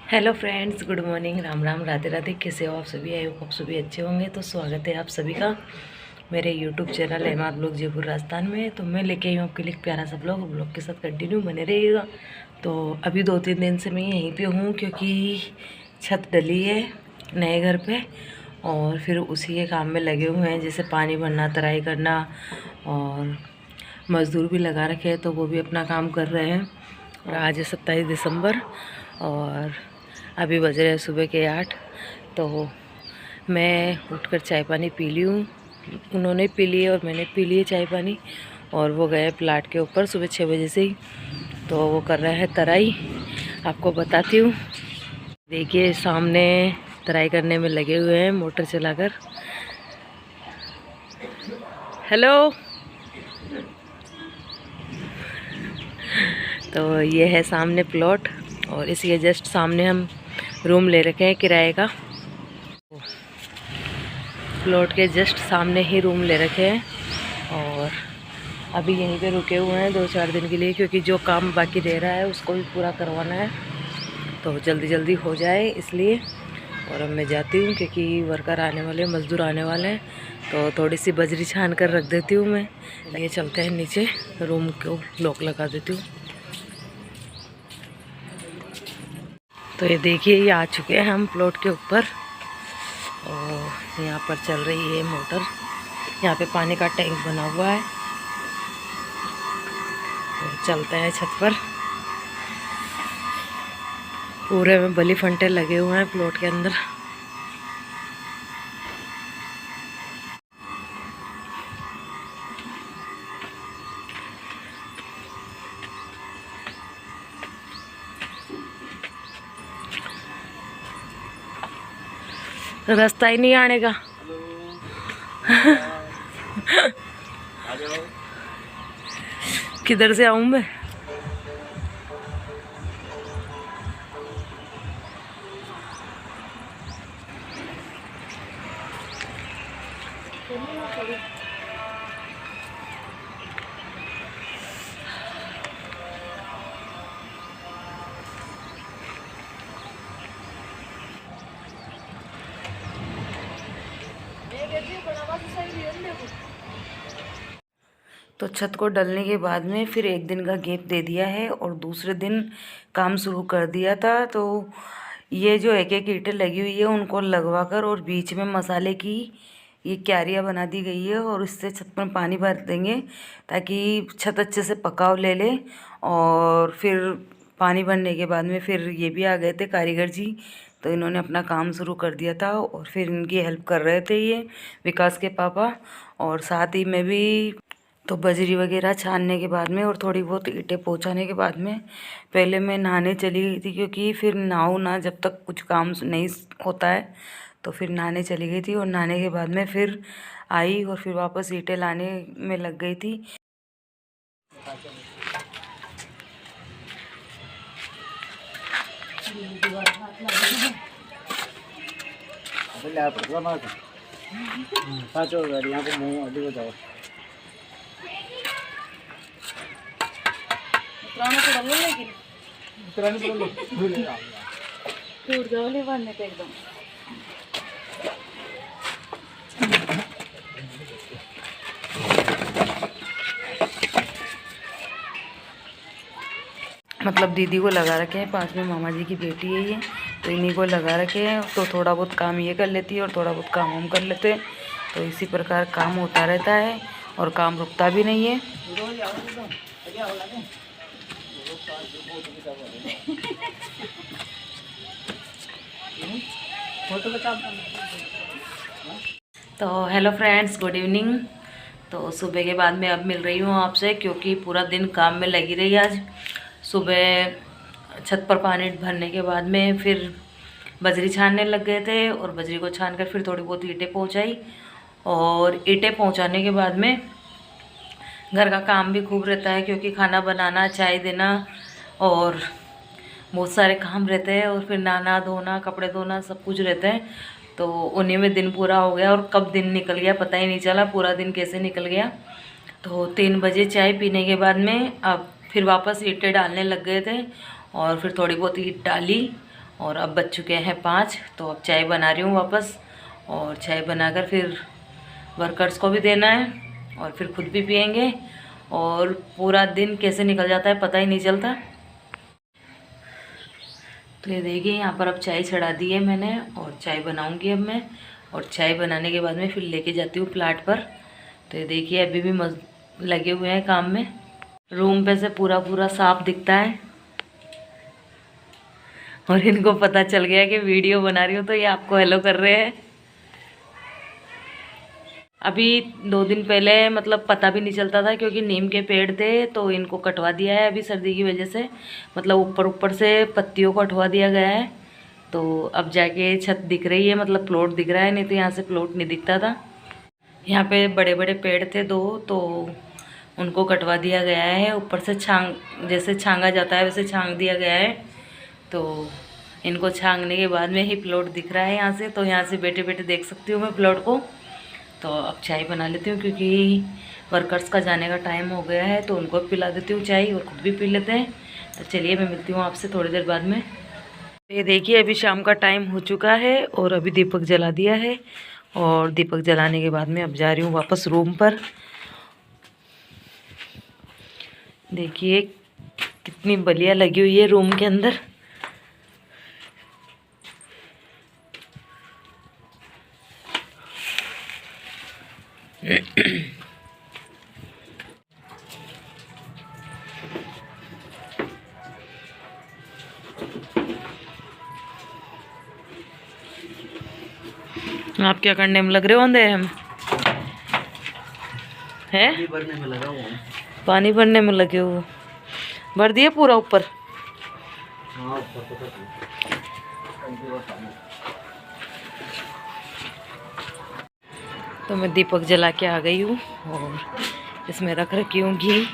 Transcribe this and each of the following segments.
Hello friends, good morning, Ram Ram, Radhe Radhe. कैसे हो आप सभी? आई होप आप सभी अच्छे होंगे। तो स्वागत है आप सभी का मेरे YouTube channel MR blog Jaipur Rajasthan में। तो मैं लेके आई हूँ आपके लिए एक प्यारा सा ब्लॉग के साथ कंटिन्यू बने रहिएगा। तो अभी 2-3 दिन से मैं यहीं पे हूँ क्योंकि छत डली है नए घर पे और फिर उसी के काम में लगे हुए हैं, जैसे पानी भरना, तराई करना, और मज़दूर भी लगा रखे हैं तो वो भी अपना काम कर रहे हैं। और आज है 27 दिसंबर और अभी बज रहे हैं सुबह के 8। तो मैं उठकर चाय पानी पी ली हूँ, उन्होंने पी ली और मैंने पी लिए चाय पानी। और वो गए प्लाट के ऊपर सुबह 6 बजे से ही, तो वो कर रहे हैं तराई। आपको बताती हूँ, देखिए सामने तराई करने में लगे हुए हैं मोटर चलाकर। हेलो। तो ये है सामने प्लॉट और इसी जस्ट सामने हम रूम ले रखे हैं किराए का। प्लॉट के जस्ट सामने ही रूम ले रखे हैं और अभी यहीं पे रुके हुए हैं 2-4 दिन के लिए, क्योंकि जो काम बाकी रह रहा है उसको भी पूरा करवाना है तो जल्दी जल्दी हो जाए इसलिए। और अब मैं जाती हूँ क्योंकि वर्कर आने वाले, मज़दूर आने वाले हैं, तो थोड़ी सी बजरी छान कर रख देती हूँ मैं। ये चलते हैं नीचे, रूम को लॉक लगा देती हूँ। तो ये देखिए, ये आ चुके हैं हम प्लॉट के ऊपर और यहाँ पर चल रही है मोटर। यहाँ पे पानी का टैंक बना हुआ है तो चलते हैं छत पर। पूरे में बली फंटे लगे हुए हैं प्लॉट के अंदर। रास्ता ही नहीं आने का। किधर से आऊं मैं? तो छत को डलने के बाद में फिर एक दिन का गैप दे दिया है और दूसरे दिन काम शुरू कर दिया था। तो ये जो एक एक ईंटें लगी हुई है उनको लगवा कर और बीच में मसाले की ये क्यारियाँ बना दी गई है और इससे छत पर पानी भर देंगे ताकि छत अच्छे से पकाव ले ले। और फिर पानी भरने के बाद में फिर ये भी आ गए थे कारीगर जी, तो इन्होंने अपना काम शुरू कर दिया था और फिर इनकी हेल्प कर रहे थे ये विकास के पापा। और साथ ही में भी तो बजरी वगैरह छानने के बाद में और थोड़ी बहुत ईंटें पहुंचाने के बाद में पहले मैं नहाने चली गई थी, क्योंकि फिर नहाऊँ ना जब तक कुछ काम नहीं होता है। तो फिर नहाने चली गई थी और नहाने के बाद में फिर आई और फिर वापस ईंटें लाने में लग गई थी। एकदम मतलब दीदी को लगा रखे हैं, पास में मामा जी की बेटी है ये, तो इन्हीं को लगा रखे हैं। तो थोड़ा बहुत काम ये कर लेती है और थोड़ा बहुत काम हम कर लेते हैं, तो इसी प्रकार काम होता रहता है और काम रुकता भी नहीं है। तो हेलो फ्रेंड्स, गुड इवनिंग। तो सुबह के बाद मैं अब मिल रही हूँ आपसे, क्योंकि पूरा दिन काम में लगी रही आज। सुबह छत पर पानी भरने के बाद में फिर बजरी छानने लग गए थे और बजरी को छान कर फिर थोड़ी बहुत ईंटें पहुँचाई। और ईंटें पहुँचाने के बाद में घर का काम भी खूब रहता है, क्योंकि खाना बनाना, चाय देना और बहुत सारे काम रहते हैं। और फिर नहाना धोना, कपड़े धोना, सब कुछ रहते हैं। तो उन्हीं में दिन पूरा हो गया और कब दिन निकल गया पता ही नहीं चला, पूरा दिन कैसे निकल गया। तो 3 बजे चाय पीने के बाद में अब फिर वापस ईंटें डालने लग गए थे और फिर थोड़ी बहुत ईंट डाली और अब बज चुके हैं 5, तो अब चाय बना रही हूँ वापस। और चाय बनाकर फिर वर्कर्स को भी देना है और फिर खुद भी पियेंगे। और पूरा दिन कैसे निकल जाता है पता ही नहीं चलता। तो ये देखिए यहाँ पर अब चाय चढ़ा दी है मैंने और चाय बनाऊंगी अब मैं। और चाय बनाने के बाद में फिर लेके जाती हूँ प्लाट पर। तो ये देखिए अभी भी लगे हुए हैं काम में। रूम पे से पूरा पूरा साफ दिखता है। और इनको पता चल गया कि वीडियो बना रही हूँ तो ये आपको हेलो कर रहे हैं। अभी 2 दिन पहले मतलब पता भी नहीं चलता था क्योंकि नीम के पेड़ थे, तो इनको कटवा दिया है अभी सर्दी की वजह से। मतलब ऊपर ऊपर से पत्तियों को हटवा दिया गया है, तो अब जाके छत दिख रही है, मतलब प्लॉट दिख रहा है, नहीं तो यहाँ से प्लॉट नहीं दिखता था। यहाँ पे बड़े बड़े पेड़ थे 2, तो उनको कटवा दिया गया है। ऊपर से जैसे छांगा जाता है वैसे छांग दिया गया है। तो इनको छांगने के बाद में ही प्लॉट दिख रहा है यहाँ से। तो यहाँ से बैठे बैठे देख सकती हूँ मैं प्लॉट को। तो अब चाय बना लेती हूँ क्योंकि वर्कर्स का जाने का टाइम हो गया है, तो उनको पिला देती हूँ चाय और खुद भी पी लेते हैं। तो चलिए मैं मिलती हूँ आपसे थोड़ी देर बाद में। ये देखिए अभी शाम का टाइम हो चुका है और अभी दीपक जला दिया है। और दीपक जलाने के बाद में अब जा रही हूँ वापस रूम पर। देखिए कितनी बलिया लगी हुई है रूम के अंदर। आप क्या करने में लग रहे हो अंधे हम हैं? पानी भरने में लगा हुआ हूं। पानी भरने में लगे हो? भर दिए पूरा ऊपर? हाँ ऊपर तो मैं दीपक जला के आ गई हूँ और इसमें रख रखी हूँ घी,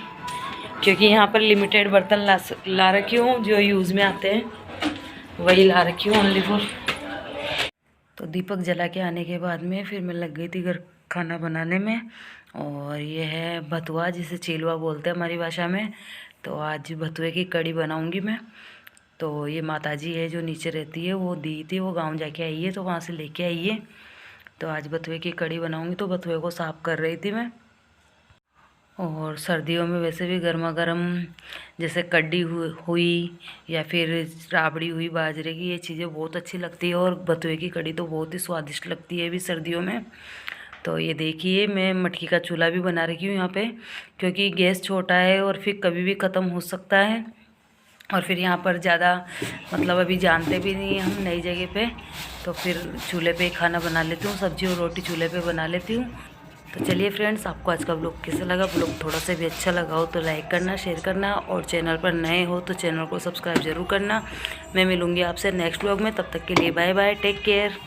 क्योंकि यहाँ पर लिमिटेड बर्तन ला रखी हूँ जो यूज़ में आते हैं, वही ला रखी हूँ ओनली फॉर। तो दीपक जला के आने के बाद में फिर मैं लग गई थी घर खाना बनाने में। और ये है भतुआ, जिसे चेलवा बोलते हैं हमारी भाषा में। तो आज भतुए की कड़ी बनाऊंगी मैं। तो ये माताजी है जो नीचे रहती है, वो दी थी, वो गांव जाके आई है तो वहाँ से लेके आई है। तो आज भतुए की कड़ी बनाऊंगी। तो भतुए को साफ़ कर रही थी मैं। और सर्दियों में वैसे भी गर्मा गर्म जैसे कड्डी हुई या फिर राबड़ी हुई बाजरे की, ये चीज़ें बहुत अच्छी लगती है। और भतुए की कड़ी तो बहुत ही स्वादिष्ट लगती है भी सर्दियों में। तो ये देखिए मैं मटकी का चूल्हा भी बना रखी हूँ यहाँ पे, क्योंकि गैस छोटा है और फिर कभी भी ख़त्म हो सकता है। और फिर यहाँ पर ज़्यादा मतलब अभी जानते भी नहीं हैं हम नई जगह पे, तो फिर चूल्हे पे खाना बना लेती हूँ, सब्ज़ी और रोटी चूल्हे पे बना लेती हूँ। तो चलिए फ्रेंड्स, आपको आज का ब्लॉग कैसा लगा? ब्लॉग थोड़ा सा भी अच्छा लगा हो तो लाइक करना, शेयर करना, और चैनल पर नए हो तो चैनल को सब्सक्राइब ज़रूर करना। मैं मिलूँगी आपसे नेक्स्ट ब्लॉग में, तब तक के लिए बाय बाय, टेक केयर।